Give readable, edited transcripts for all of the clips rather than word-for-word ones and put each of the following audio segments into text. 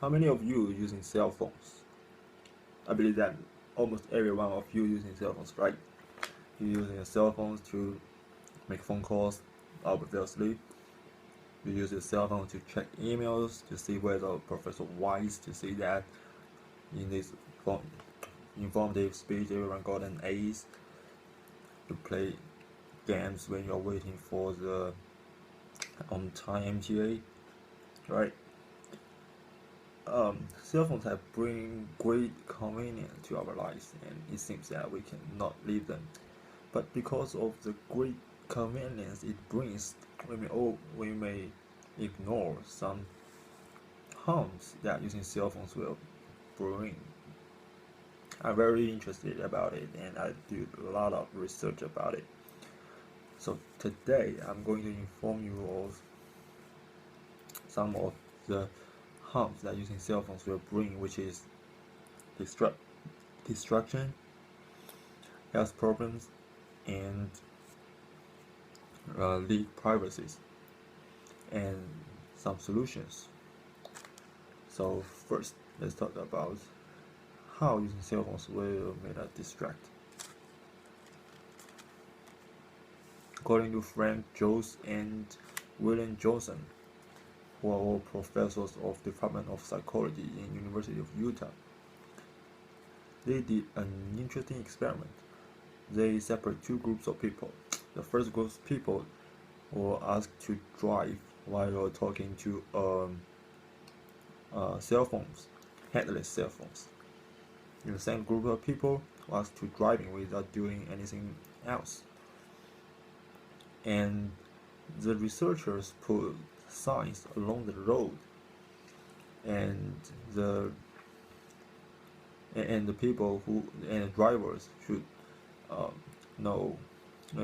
How many of you using cell phones? I believe that almost every one of you using cell phones, right? You're using your cell phones to make phone calls, obviously. You use your cell phone to check emails, to see whether Professor Wise, to see that in this informative speech everyone got an A's, to play games when you're waiting for the on time MTA, right? Cell phones have bring great convenience to our lives, and it seems that we cannot leave them. But because of the great convenience it brings, we may ignore some harms that using cell phones will bring. I'm very interested about it, and I do a lot of research about it. So today I'm going to inform you of some of the harms that using cell phones will bring, which is distraction, health problems, and leak privacies, and some solutions. So first, let's talk about how using cell phones will make us distract. According to Frank Jones and William Johnson, who are all professors of Department of Psychology in University of Utah, they did an interesting experiment. They separate two groups of people. The first group of people were asked to drive while talking to cell phones, headless cell phones. The same group of people were asked to driving without doing anything else. And the researchers put signs along the road, and the people who and the drivers should um, know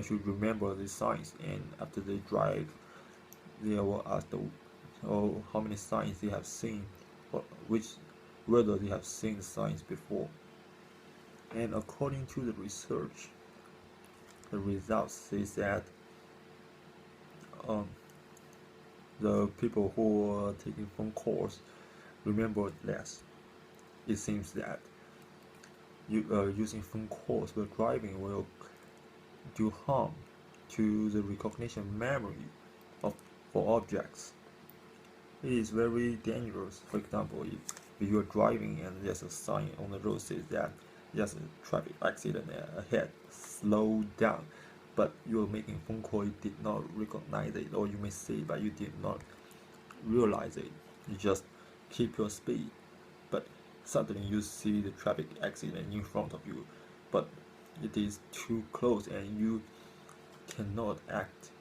should remember these signs, and after they drive they will ask how many signs they have seen, or whether they have seen the signs before. And according to the research, the results says that um, the people who are taking phone calls remember less. It seems that using phone calls while driving will do harm to the recognition memory of for objects. It is very dangerous. For example, if you are driving and there's a sign on the road says that there's a traffic accident ahead, slow down, but you are making phone call, you did not recognize it, or you may say but you did not realize it. You just keep your speed, but suddenly you see the traffic accident in front of you, but it is too close and you cannot act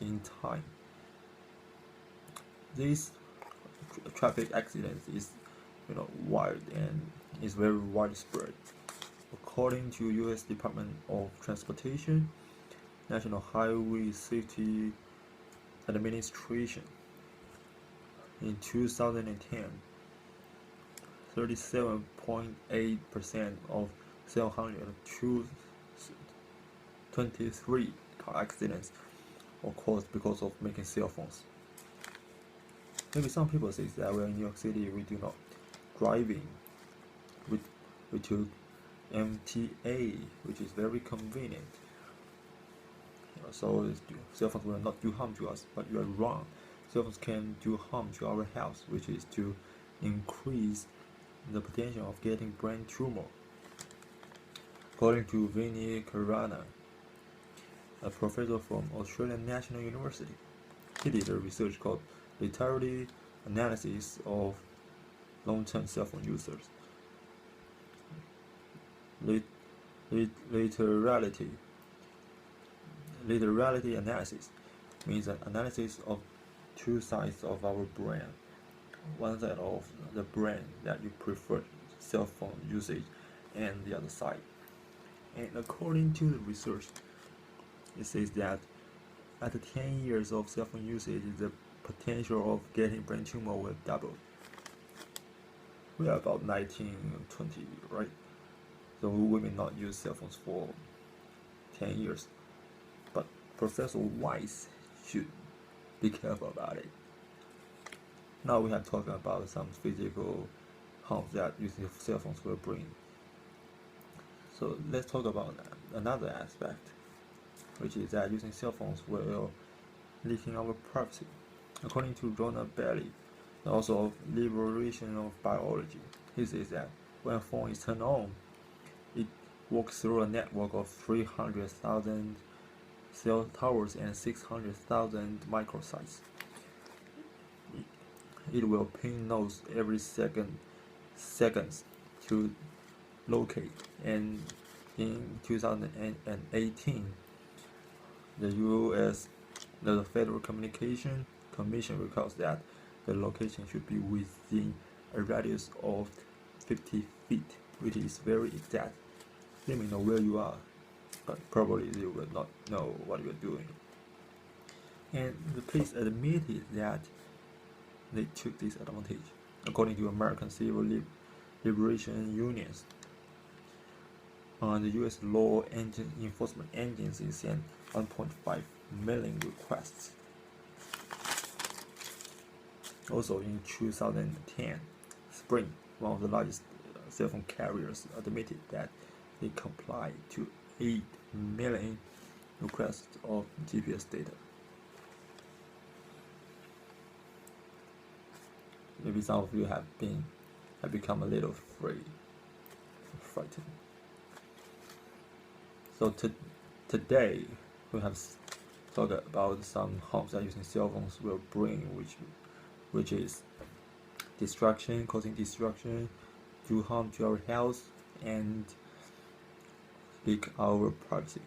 in time. This traffic accident is wild and is very widespread. According to U.S. Department of Transportation, National Highway Safety Administration, in 2010, 37.8% of 723 car accidents were caused because of making cell phones. Maybe some people say that we're in New York City, we do not driving. We took MTA, which is very convenient. So cell phones will not do harm to us, but you are wrong. Cell phones can do harm to our health, which is to increase the potential of getting brain tumor. According to Vinny Karana, a professor from Australian National University, he did a research called Literality Analysis of Long-Term Cell Phone Users. Literality analysis means an analysis of two sides of our brain. One side of the brain that you prefer cell phone usage, and the other side. And according to the research, it says that after 10 years of cell phone usage, the potential of getting brain tumor will double. We are about 19, 20, right? So we may not use cell phones for 10 years, but Professor Weiss should be careful about it. Now we have talked about some physical harms that using cell phones will bring. So let's talk about another aspect, which is that using cell phones will leaking our privacy. According to Ronald Bailey, also of Liberation of Biology, he says that when a phone is turned on, it walks through a network of 300,000 cell towers and 600,000 microsites. It will ping nodes every seconds to locate. And in 2018, the U.S. the Federal Communication Commission records that the location should be within a radius of 50 feet, which is very exact. They may know where you are, but probably they will not know what you are doing. And the police admitted that they took this advantage. According to American Civil Liberation Unions, the U.S. law enforcement agency sent 1.5 million requests. Also in 2010 spring, one of the largest cell phone carriers admitted that they complied to 8 million requests of GPS data. Maybe some of you have become a little frightened. So today we have talked about some harms that using cell phones will bring, which is causing destruction, do harm to our health, and leak our privacy.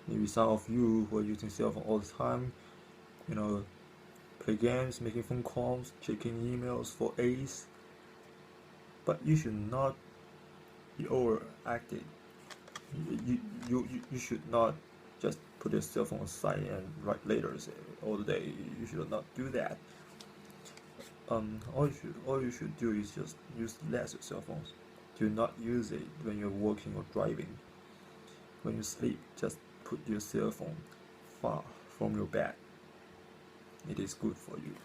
Maybe some of you who are using cell phone all the time, play games, making phone calls, checking emails for A's, but you should not be overactive. You should not just put your cell phone aside and write letters all the day. You should not do that. All you should do is just use less your cell phones. Do not use it when you're working or driving. When you sleep, just put your cell phone far from your bed. It is good for you.